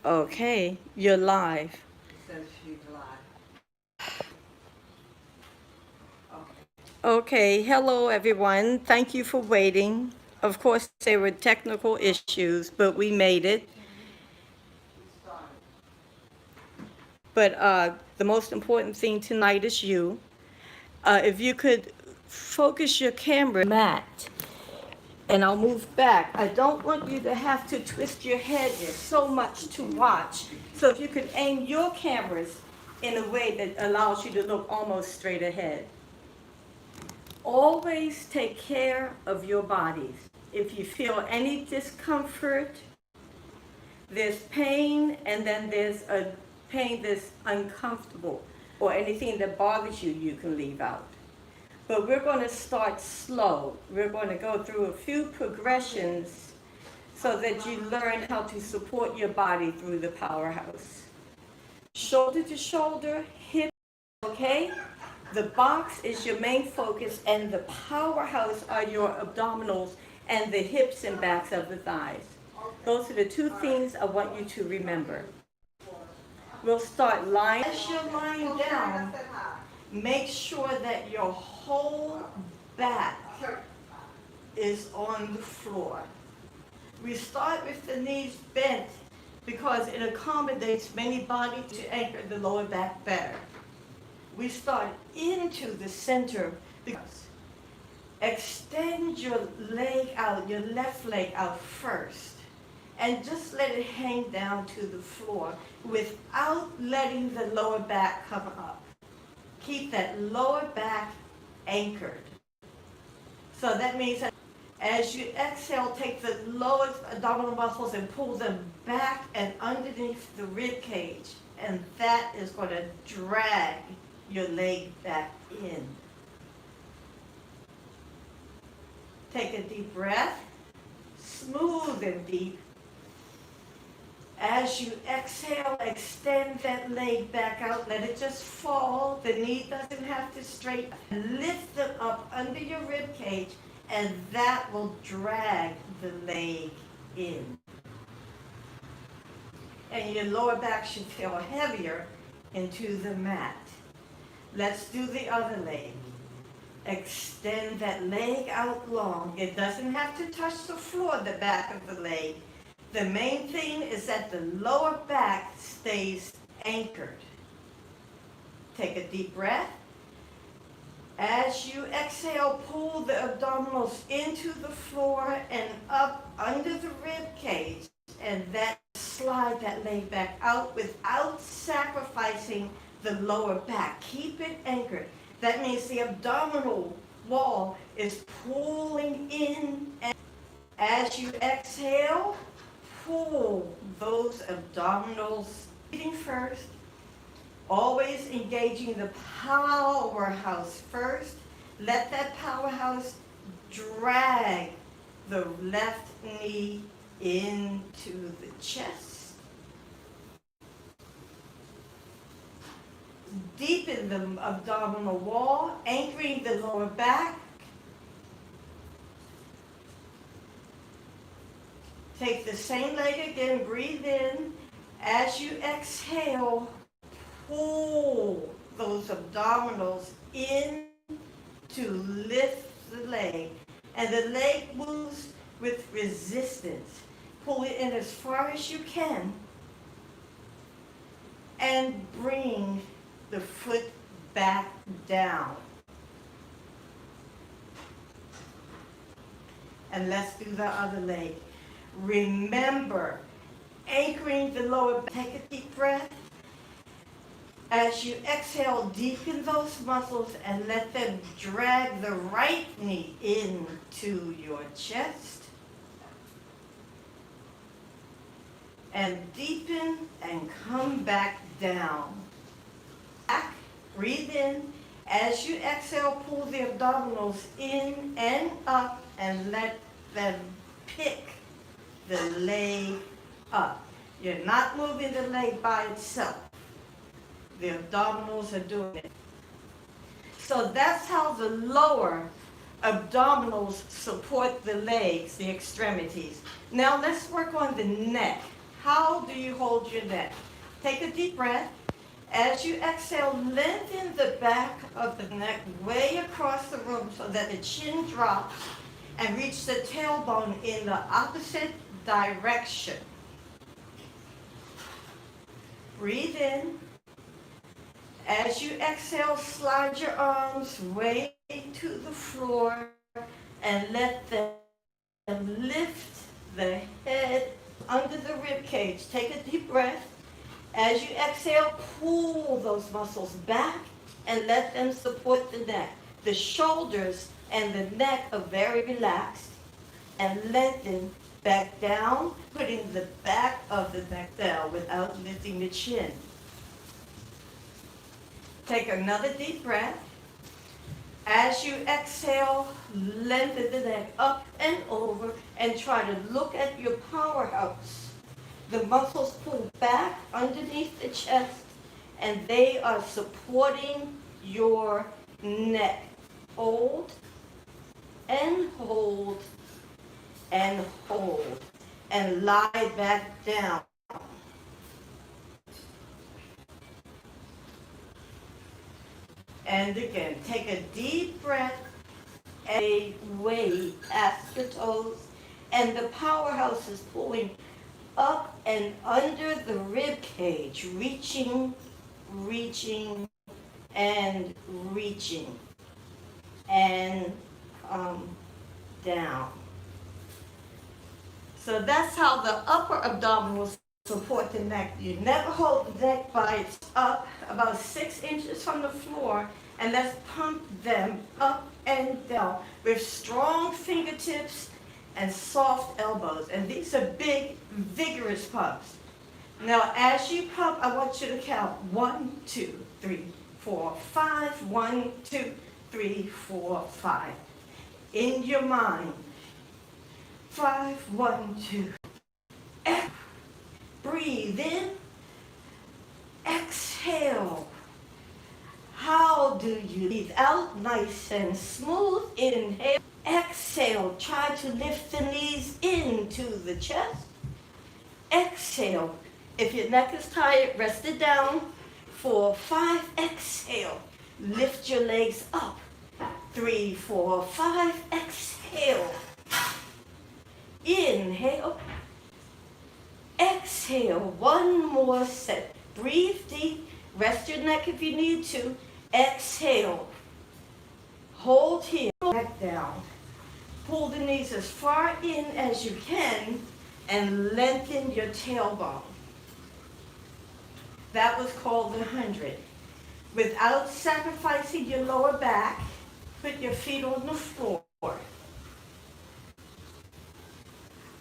Okay, you're live. Says she's live. Okay, hello everyone. Thank you for waiting. Of course, there were technical issues, but we made it. But the most important thing tonight is you. If you could focus your camera, Matt, and I'll move back. I don't want you to have to twist your head. There's so much to watch. So if you could aim your cameras in a way that allows you to look almost straight ahead. Always take care of your bodies. If you feel any discomfort, there's pain, and then there's a pain that's uncomfortable, or anything that bothers you, you can leave out. But we're going to start slow. We're going to go through a few progressions so that you learn how to support your body through the powerhouse. Shoulder to shoulder, hip, okay? The box is your main focus, and the powerhouse are your abdominals and the hips and backs of the thighs. Those are the two things I want you to remember. We'll start lying. As you're lying down, make sure that your whole back is on the floor. We start with the knees bent because it accommodates many bodies to anchor the lower back better. We start into the center because extend your leg out, your left leg out first, and just let it hang down to the floor without letting the lower back come up. Keep that lower back anchored. So that means that as you exhale, take the lower abdominal muscles and pull them back and underneath the rib cage, and that is going to drag your leg back in. Take a deep breath, smooth and deep. As you exhale, extend that leg back out. Let it just fall. The knee doesn't have to straighten. Lift them up under your rib cage, and that will drag the leg in. And your lower back should feel heavier into the mat. Let's do the other leg. Extend that leg out long. It doesn't have to touch the floor, the back of the leg. The main thing is that the lower back stays anchored. Take a deep breath. As you exhale, pull the abdominals into the floor and up under the rib cage, and then slide that leg back out without sacrificing the lower back. Keep it anchored. That means the abdominal wall is pulling in, and as you exhale, pull those abdominals breathing first, always engaging the powerhouse first. Let that powerhouse drag the left knee into the chest. Deepen the abdominal wall, anchoring the lower back. Take the same leg again, breathe in. As you exhale, pull those abdominals in to lift the leg. And the leg moves with resistance. Pull it in as far as you can. And bring the foot back down. And let's do the other leg. Remember, anchoring the lower back. Take a deep breath. As you exhale, deepen those muscles and let them drag the right knee into your chest. And deepen and come back down. Back, breathe in. As you exhale, pull the abdominals in and up and let them pick the leg up. You're not moving the leg by itself. The abdominals are doing it. So that's how the lower abdominals support the legs, the extremities. Now let's work on the neck. How do you hold your neck? Take a deep breath. As you exhale, lengthen the back of the neck way across the room so that the chin drops and reach the tailbone in the opposite direction. Breathe in. As you exhale, slide your arms way to the floor and let them lift the head under the rib cage. Take a deep breath. As you exhale, pull those muscles back and let them support the neck. The shoulders and the neck are very relaxed and lengthen back down, putting the back of the neck down without lifting the chin. Take another deep breath. As you exhale, lengthen the neck up and over and try to look at your powerhouse. The muscles pull back underneath the chest and they are supporting your neck. Hold and hold and hold and lie back down. And again, take a deep breath and weight at the toes, and the powerhouse is pulling up and under the rib cage, reaching, reaching, and reaching, and come down. So that's how the upper abdominals support the neck. You never hold the neck by its up about 6 inches from the floor, and let's pump them up and down with strong fingertips and soft elbows. And these are big, vigorous pumps. Now, as you pump, I want you to count 1, 2, 3, 4, 5. 1, 2, 3, 4, 5. In your mind. 5, 1, 2. Breathe in. Exhale. How do you breathe out? Nice and smooth. Inhale. Exhale. Try to lift the knees into the chest. Exhale. If your neck is tired, rest it down. 4, 5. Exhale. Lift your legs up. 3, 4, 5. Exhale. Inhale. Exhale. One more set. Breathe deep. Rest your neck if you need to. Exhale. Hold here. Back down. Pull the knees as far in as you can and lengthen your tailbone. That was called the 100. Without sacrificing your lower back, put your feet on the floor.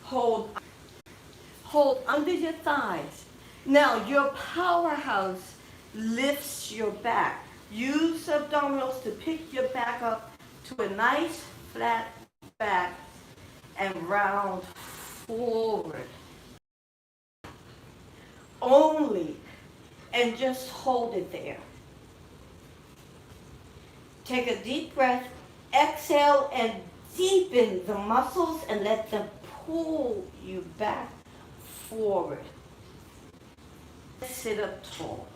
Hold under your thighs. Now your powerhouse lifts your back. Use abdominals to pick your back up to a nice flat back and round forward. Only, and just hold it there. Take a deep breath, exhale, and deepen the muscles and let them pull you back forward. Sit up tall.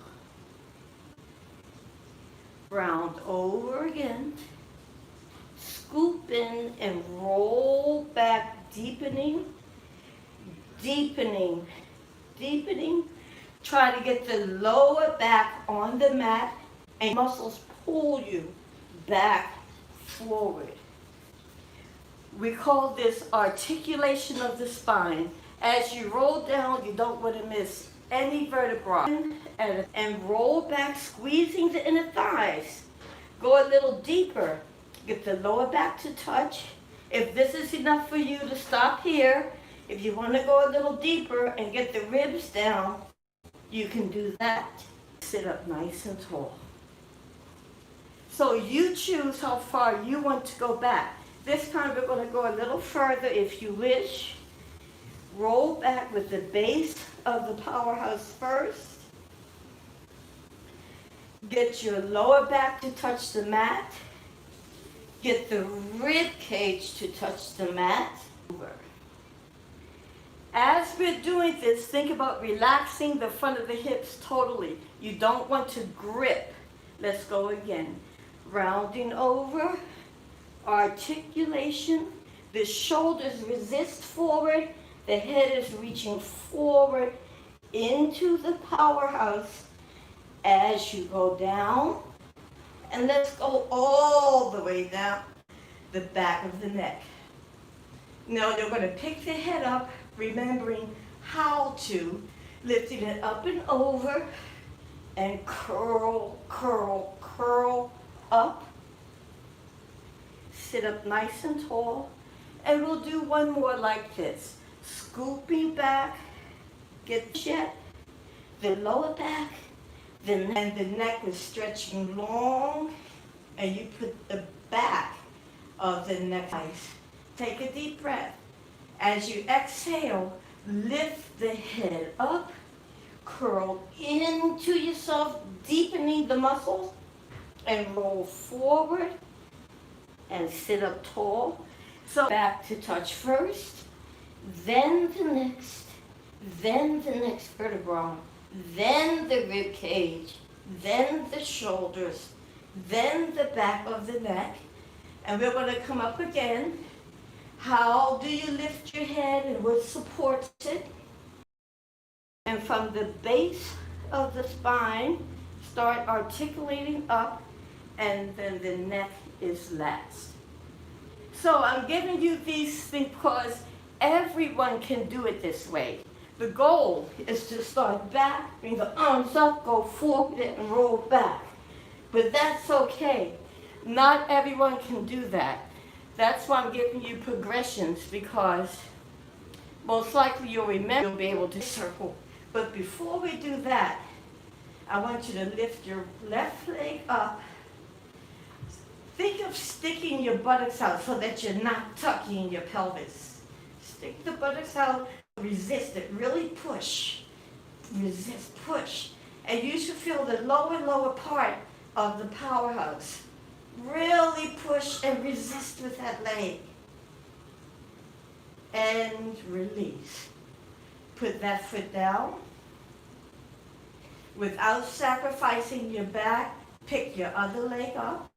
Round over again. Scoop in and roll back, deepening, deepening, deepening. Try to get the lower back on the mat and muscles pull you back forward. We call this articulation of the spine. As you roll down, you don't want to miss any vertebra. And roll back, squeezing the inner thighs. Go a little deeper. Get the lower back to touch. If this is enough for you to stop here, if you want to go a little deeper and get the ribs down, you can do that. Sit up nice and tall. So you choose how far you want to go back. This time we're going to go a little further if you wish. Roll back with the base of the powerhouse first. Get your lower back to touch the mat. Get the rib cage to touch the mat. As we're doing this, think about relaxing the front of the hips totally. You don't want to grip. Let's go again. Rounding over, articulation. The shoulders resist forward. The head is reaching forward into the powerhouse as you go down. And let's go all the way down the back of the neck. Now you're going to pick the head up, remembering how to, lifting it up and over, and curl, curl, curl up. Sit up nice and tall. And we'll do one more like this. Scooping back, get the jet, the lower back, and the neck is stretching long, and you put the back of the neck nice. Take a deep breath. As you exhale, lift the head up, curl into yourself, deepening the muscles, and roll forward and sit up tall. So back to touch first, then the next vertebra, then the rib cage, then the shoulders, then the back of the neck. And we're going to come up again. How do you lift your head and what supports it? And from the base of the spine, start articulating up, and then the neck is last. So I'm giving you these things because everyone can do it this way. The goal is to start back, bring the arms up, go forward and roll back. But that's okay. Not everyone can do that. That's why I'm giving you progressions, because most likely you'll remember, you'll be able to circle. But before we do that, I want you to lift your left leg up. Think of sticking your buttocks out so that you're not tucking your pelvis. Stick the buttocks out, resist it, really push. Resist, push. And you should feel the lower part of the powerhouse. Really push and resist with that leg. And release. Put that foot down. Without sacrificing your back, pick your other leg up.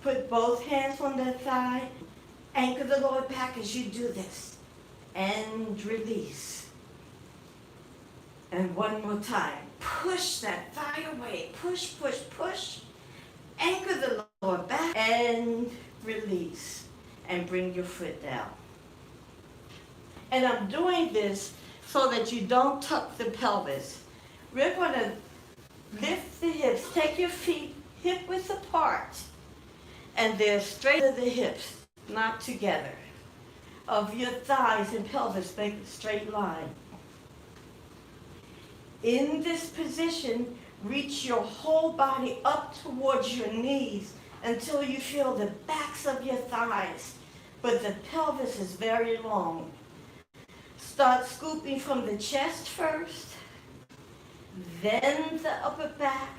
Put both hands on the thigh. Anchor the lower back as you do this. And release. And one more time. Push that thigh away. Push, push, push. Anchor the lower back and release. And bring your foot down. And I'm doing this so that you don't tuck the pelvis. We're going to lift the hips. Take your feet hip width apart. And they're straight to the hips, not together. Of your thighs and pelvis, make a straight line. In this position, reach your whole body up towards your knees until you feel the backs of your thighs, but the pelvis is very long. Start scooping from the chest first, then the upper back,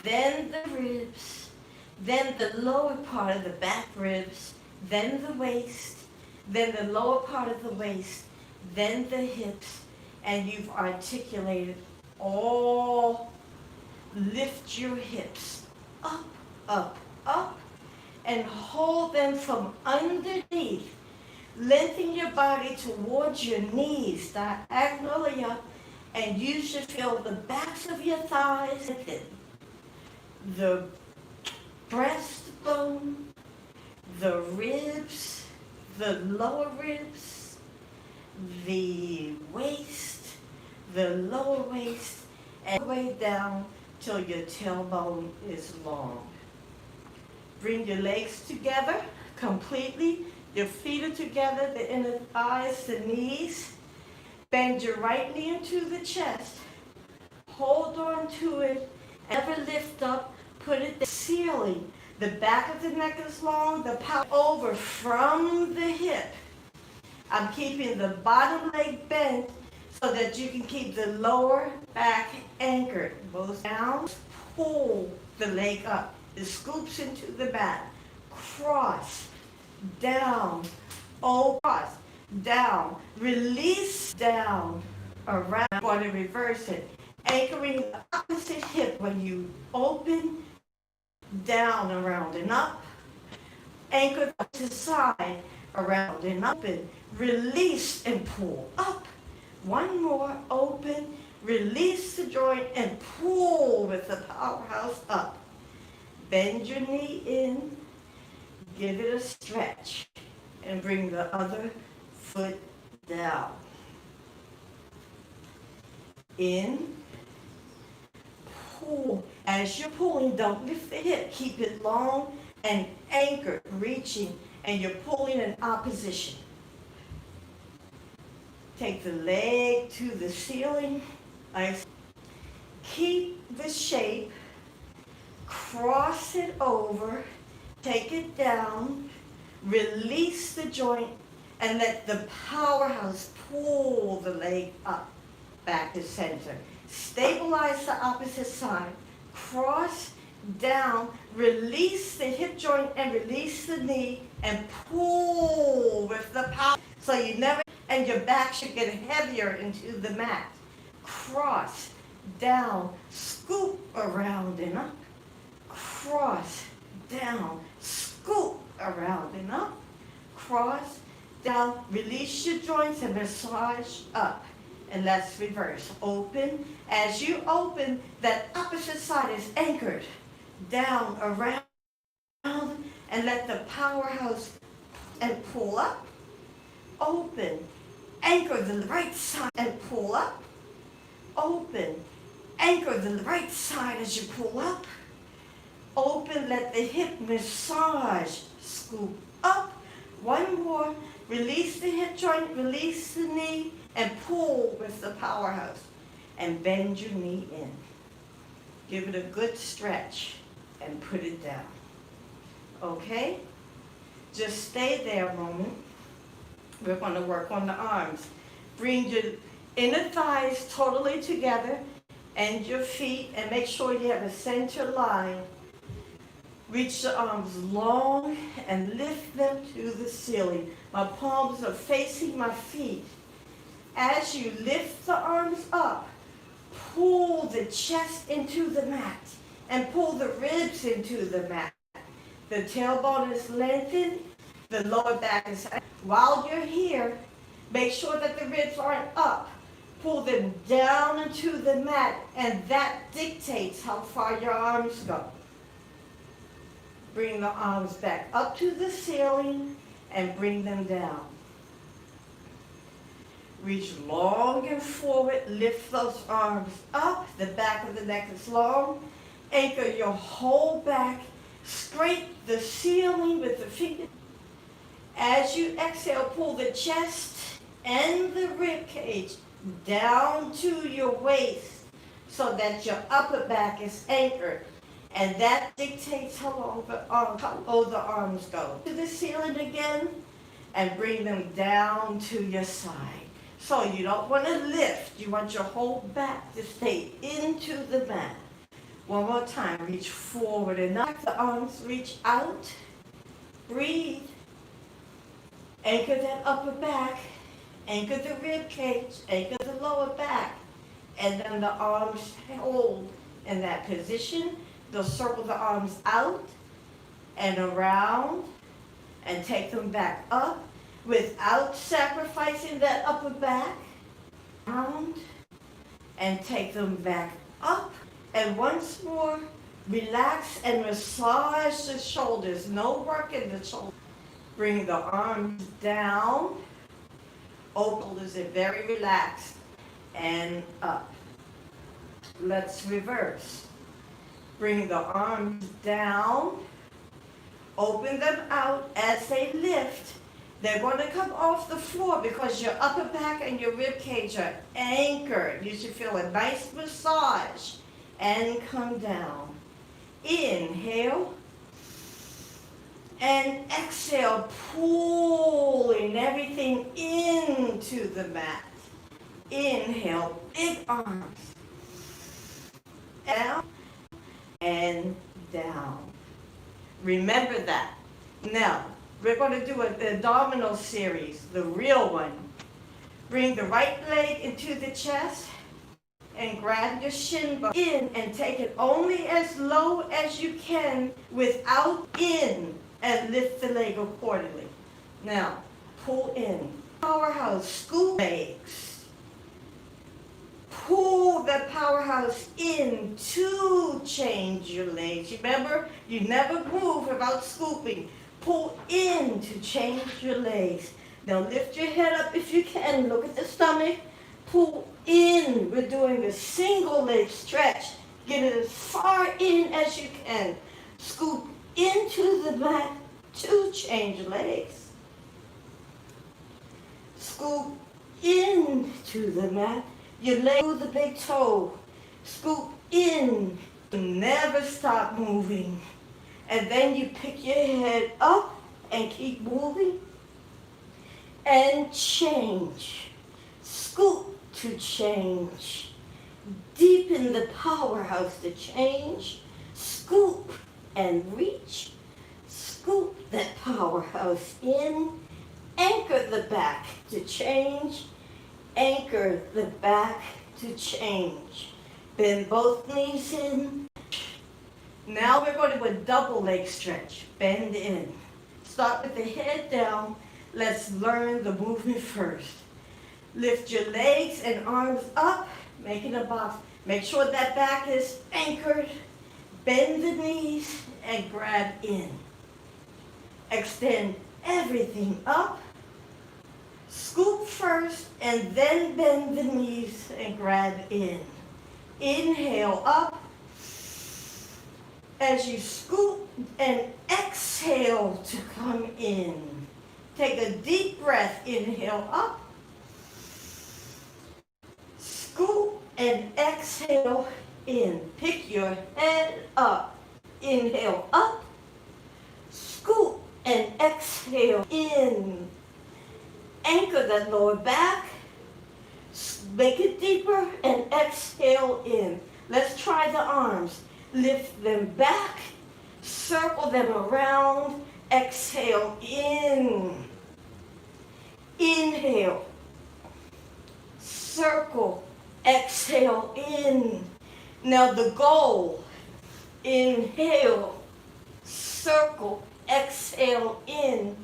then the ribs, then the lower part of the back ribs, then the waist, then the lower part of the waist, then the hips, and you've articulated all. Lift your hips up, up, up, and hold them from underneath. Lengthen your body towards your knees, diagonally up, and you should feel the backs of your thighs, the breastbone, the ribs, the lower ribs, the waist, the lower waist, and all the way down till your tailbone is long. Bring your legs together completely. Your feet are together, the inner thighs, the knees. Bend your right knee into the chest. Hold on to it. Never lift up. Put it to the ceiling. The back of the neck is long. The power over from the hip. I'm keeping the bottom leg bent so that you can keep the lower back anchored. Both down. Pull the leg up. It scoops into the back. Cross. Down. Over. Cross. down, release down, around. You want to reverse it. Anchoring the opposite hip when you open, down, around and up. Anchor the opposite side, around and up and release and pull up. One more, open, release the joint and pull with the powerhouse up. Bend your knee in, give it a stretch, and bring the other foot down. In, pull. As you're pulling, don't lift the hip. Keep it long and anchored, reaching, and you're pulling in opposition. Take the leg to the ceiling. Keep the shape. Cross it over. Take it down. Release the joint and let the powerhouse pull the leg up, back to center. Stabilize the opposite side. Cross down, release the hip joint and release the knee and pull with the power. So you never, and your back should get heavier into the mat. Cross, down, scoop around and up. Cross, down, scoop around and up. Cross, down, release your joints and massage up. And let's reverse. Open. As you open, that opposite side is anchored. Down, around, and let the powerhouse and pull up. Open. Anchor the right side and pull up. Open. Anchor the right side as you pull up. Open, let the hip massage. Scoop up. One more. Release the hip joint, release the knee, and pull with the powerhouse. And bend your knee in. Give it a good stretch and put it down. Okay? Just stay there a moment. We're going to work on the arms. Bring your inner thighs totally together and your feet, and make sure you have a center line. Reach the arms long and lift them to the ceiling. My palms are facing my feet. As you lift the arms up, pull the chest into the mat and pull the ribs into the mat. The tailbone is lengthened, the lower back is high. While you're here, make sure that the ribs aren't up. Pull them down into the mat, and that dictates how far your arms go. Bring the arms back up to the ceiling and bring them down. Reach long and forward, lift those arms up. The back of the neck is long. Anchor your whole back. Scrape the ceiling with the finger. As you exhale, pull the chest and the rib cage down to your waist so that your upper back is anchored. And that dictates how low the arms go. To the ceiling again and bring them down to your side. So you don't want to lift. You want your whole back to stay into the mat. One more time. Reach forward and up. The arms reach out. Breathe. Anchor that upper back. Anchor the rib cage. Anchor the lower back. And then the arms hold in that position. They'll circle the arms out and around and take them back up without sacrificing that upper back. Round and take them back up. And once more, relax and massage the shoulders. No work in the shoulders. Bring the arms down. Shoulders are very relaxed and up. Let's reverse. Bring the arms down, open them out as they lift. They're going to come off the floor because your upper back and your rib cage are anchored. You should feel a nice massage and come down. Inhale and exhale, pulling everything into the mat. Inhale, big arms. Down. And down. Remember that. Now, We're going to do the Abdominal Series, the real one. Bring the right leg into the chest and grab your shin bone in and take it only as low as you can without in, and lift the leg accordingly. Now, pull in. Powerhouse, scoop legs. Pull the powerhouse in to change your legs. Remember, you never move without scooping. Pull in to change your legs. Now lift your head up if you can. Look at the stomach. Pull in. We're doing a single leg stretch. Get it as far in as you can. Scoop into the mat to change legs. Scoop into the mat. Your leg through the big toe. Scoop in. Never stop moving. And then you pick your head up and keep moving. And change. Scoop to change. Deepen the powerhouse to change. Scoop and reach. Scoop that powerhouse in. Anchor the back to change. Anchor the back to change. Bend both knees in. Now we're going to do a double leg stretch. Bend in. Start with the head down. Let's learn the movement first. Lift your legs and arms up, making a box. Make sure that back is anchored. Bend the knees and grab in. Extend everything up. Scoop first and then bend the knees and grab in. Inhale up. As you scoop and exhale to come in. Take a deep breath. Inhale up. Scoop and exhale in. Pick your head up. Inhale up. Scoop and exhale in. Anchor that lower back. Make it deeper and exhale in. Let's try the arms. Lift them back. Circle them around. Exhale in. Inhale. Circle. Exhale in. Now the goal. Inhale. Circle. Exhale in.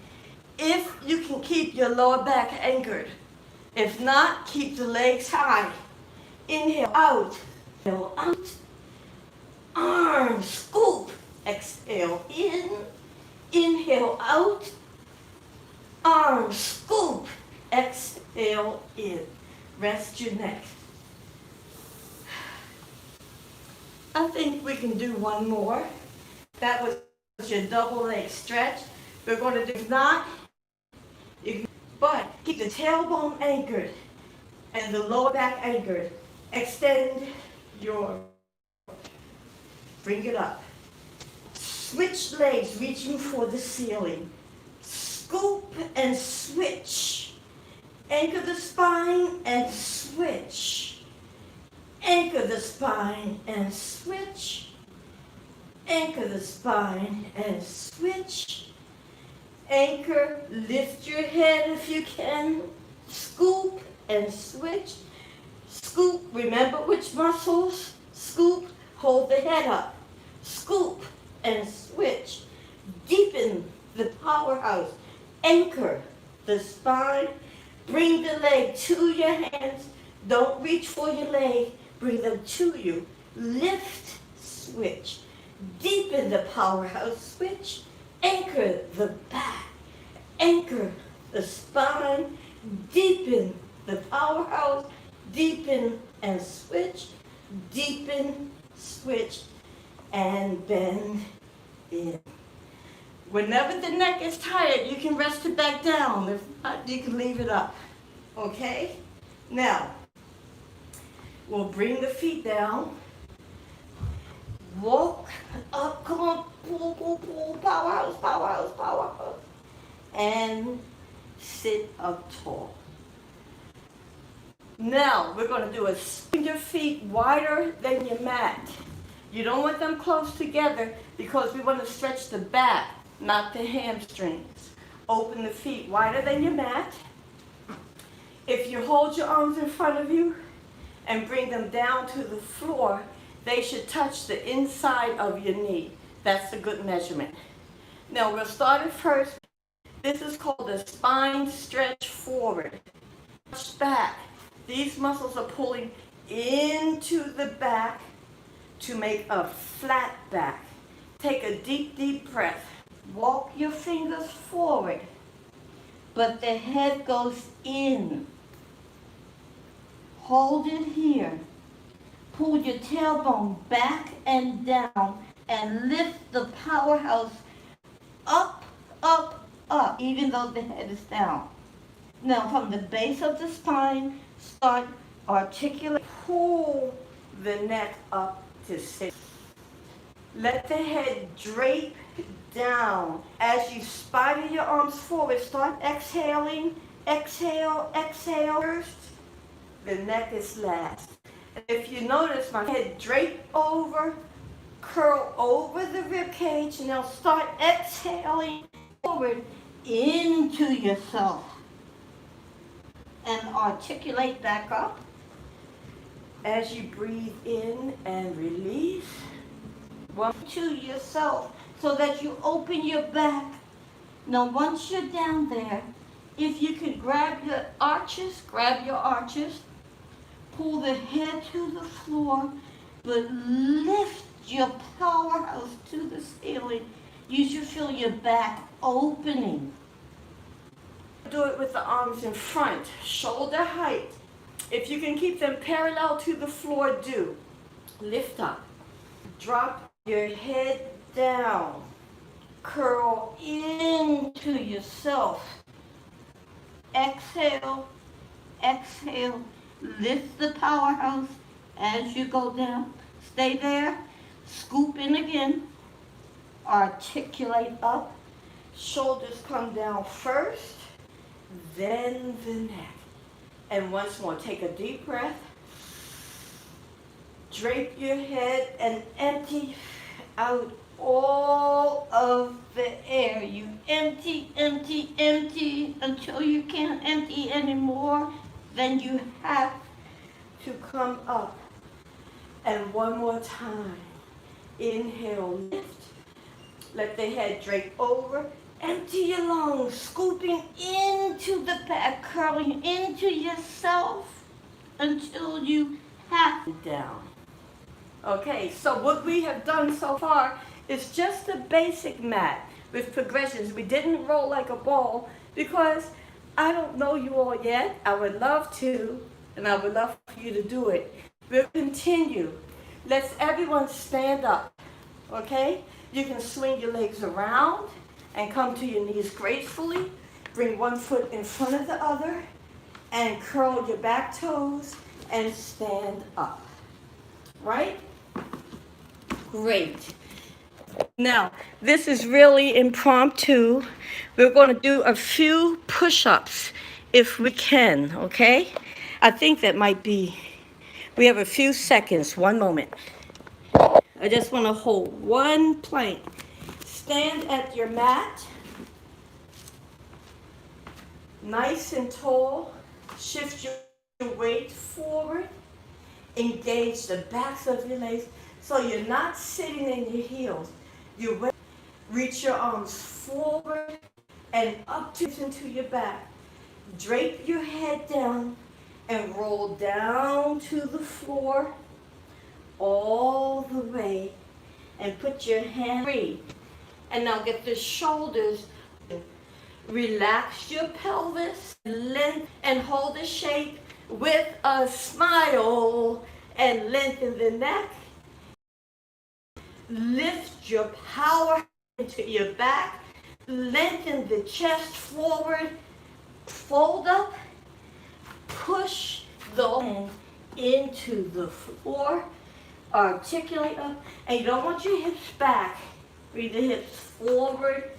If you can keep your lower back anchored. If not, keep the legs high. Inhale out. Inhale out. Arms. Scoop. Exhale in. Inhale out. Arms. Scoop. Exhale in. Rest your neck. I think we can do one more. That was your double leg stretch. We're going to do not, but keep the tailbone anchored and the lower back anchored. Extend your, bring it up. Switch legs, reaching for the ceiling. Scoop and switch. Anchor the spine and switch. Anchor the spine and switch. Anchor the spine and switch. Anchor, lift your head if you can. Scoop and switch. Scoop, remember which muscles? Scoop, hold the head up. Scoop and switch. Deepen the powerhouse. Anchor the spine. Bring the leg to your hands. Don't reach for your leg. Bring them to you. Lift, switch. Deepen the powerhouse. Switch. Anchor the back. Anchor the spine. Deepen the powerhouse. Deepen and switch. Deepen, switch, and bend in. Whenever the neck is tired, you can rest it back down. If not, you can leave it up. Okay? Now, we'll bring the feet down. Walk up, come on, pull, pull, pull, powerhouse, powerhouse, powerhouse. And sit up tall. Now, we're going to do a swing your feet wider than your mat. You don't want them close together because we want to stretch the back, not the hamstrings. Open the feet wider than your mat. If you hold your arms in front of you and bring them down to the floor, they should touch the inside of your knee. That's a good measurement. Now we'll start it first. This is called the spine stretch forward. Push back. These muscles are pulling into the back to make a flat back. Take a deep, deep breath. Walk your fingers forward, but the head goes in. Hold it here. Pull your tailbone back and down and lift the powerhouse up, up, up, even though the head is down. Now from the base of the spine, start articulate. Pull the neck up to sit. Let the head drape down. As you spider your arms forward, start exhaling. Exhale, exhale first. The neck is last. And if you notice, my head drape over, curl over the rib cage. Now start exhaling forward into yourself. And articulate back up. As you breathe in and release. One to yourself so that you open your back. Now once you're down there, if you can grab your arches, pull the head to the floor, but lift your powerhouse to the ceiling. You should feel your back opening. Do it with the arms in front, shoulder height. If you can keep them parallel to the floor, do. Lift up. Drop your head down. Curl into yourself. Exhale, exhale. Lift the powerhouse as you go down. Stay there. Scoop in again. Articulate up. Shoulders come down first, then the neck. And once more, take a deep breath. Drape your head and empty out all of the air. You empty, empty, empty until you can't empty anymore. Then you have to come up. And one more time. Inhale, lift. Let the head drape over. Empty your lungs, scooping into the back, curling into yourself until you have it down. Okay, so what we have done so far is just a basic mat with progressions. We didn't roll like a ball because I don't know you all yet. I would love to, and I would love for you to do it. We'll continue. Let's everyone stand up, okay? You can swing your legs around and come to your knees gracefully. Bring one foot in front of the other and curl your back toes and stand up. Right? Great. Now, this is really impromptu. We're going to do a few push-ups if we can, okay? I think that might be, we have a few seconds, 1 moment. I just want to hold one plank. Stand at your mat, nice and tall. Shift your weight forward. Engage the backs of your legs so you're not sitting in your heels. You reach your arms forward and up into your back. Drape your head down and roll down to the floor all the way and put your hand free. And now get the shoulders. Relax your pelvis, length, and hold the shape with a smile and lengthen the neck. Lift your power into your back. Lengthen the chest forward. Fold up. Push the hand into the floor. Articulate up. And you don't want your hips back. Bring the hips forward.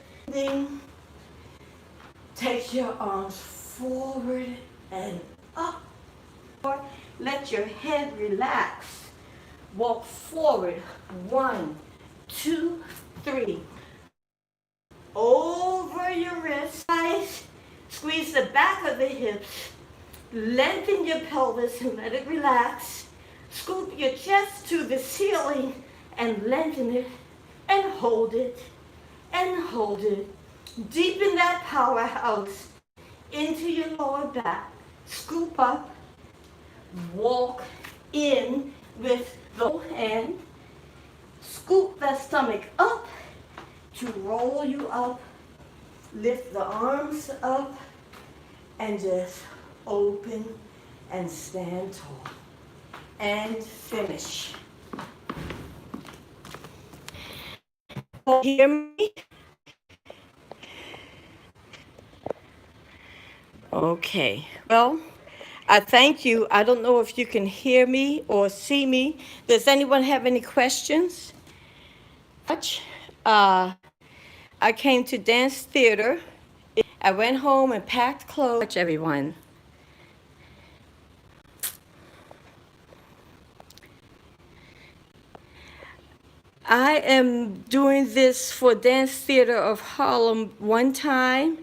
Take your arms forward and up. Let your head relax. Walk forward. 1, 2, 3. Over over your wrist. Squeeze the back of the hips. Lengthen your pelvis and let it relax. Scoop your chest to the ceiling and lengthen it and hold it and hold it. Deepen that powerhouse into your lower back. Scoop up. Walk in with the whole hand. Scoop that stomach up to roll you up. Lift the arms up and just open and stand tall. And finish. Hear me? Okay. Well, I thank you. I don't know if you can hear me or see me. Does anyone have any questions? I came to dance theater. I went home and packed clothes. Everyone. I am doing this for Dance Theater of Harlem one time.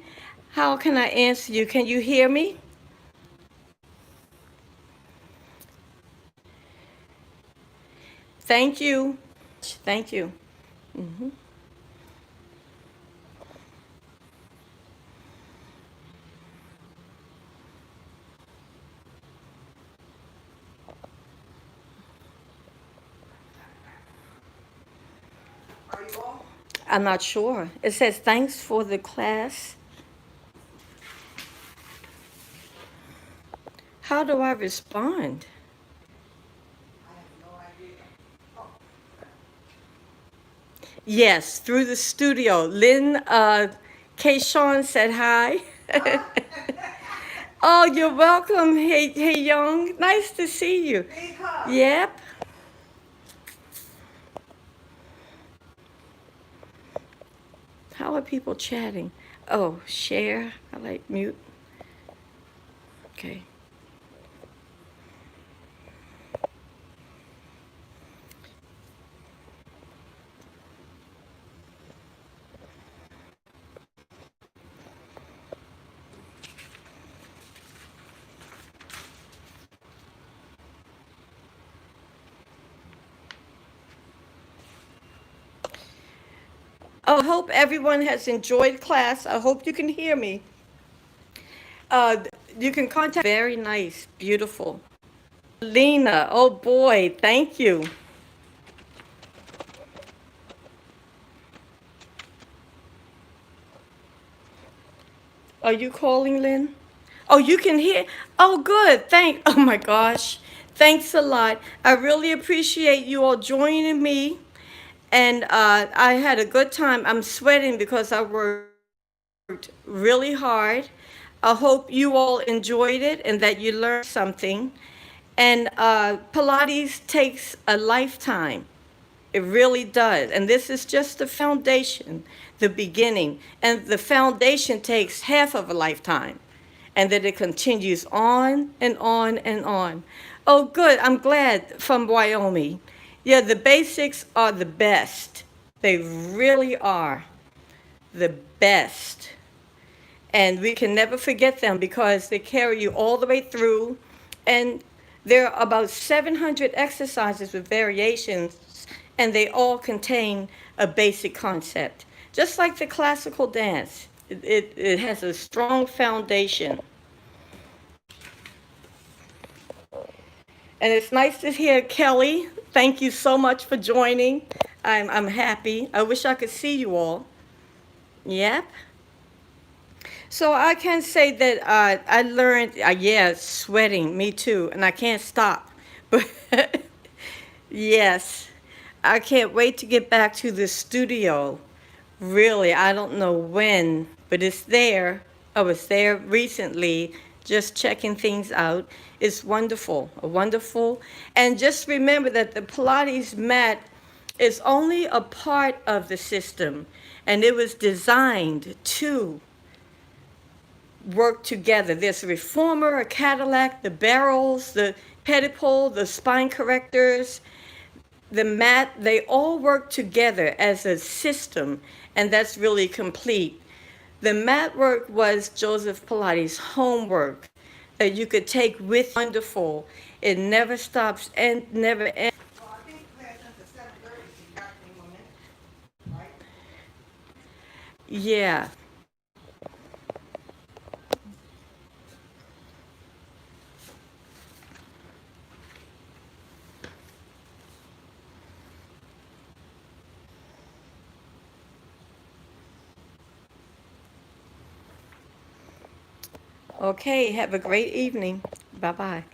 How can I answer you? Can you hear me? Thank you. Thank you. Mm-hmm. Are you all? I'm not sure. It says thanks for the class. How do I respond? I have no idea. Oh, Yes, through the studio. Lynn Kayshawn said hi. Oh, you're welcome. Hey, Young. Nice to see you. because Yep. How are people chatting? Oh, share. I like mute. Okay. Oh, I hope everyone has enjoyed class. I hope you can hear me. You can contact. Very nice, beautiful. Lena, oh boy, thank you. Are you calling, Lynn? Oh, you can hear. Oh, good. Oh my gosh. Thanks a lot. I really appreciate you all joining me. And I had a good time. I'm sweating because I worked really hard. I hope you all enjoyed it and that you learned something. And Pilates takes a lifetime. It really does. And this is just the foundation, the beginning. And the foundation takes half of a lifetime. And then it continues on and on and on. Oh, good. I'm glad from Wyoming. Yeah, the basics are the best. They really are the best. And we can never forget them because they carry you all the way through. And there are about 700 exercises with variations, and they all contain a basic concept. Just like the classical dance, it has a strong foundation. And it's nice to hear Kelly. Thank you so much for joining. I'm happy. I wish I could see you all. Yep. So I can say that I learned, yeah, sweating, me too, and I can't stop. But yes, I can't wait to get back to the studio. Really, I don't know when, but it's there. I was there recently, just checking things out. It's wonderful, wonderful. And just remember that the Pilates mat is only a part of the system, and it was designed to work together. There's a reformer, a Cadillac, the barrels, the pedipole, the spine correctors, the mat, they all work together as a system, and that's really complete. The mat work was Joseph Pilates' homework that you could take with you. Wonderful. It never stops and never ends. Well, I think class ends at 7:30, so you got 20 more minutes, right? Yeah. Okay, have a great evening. Bye-bye.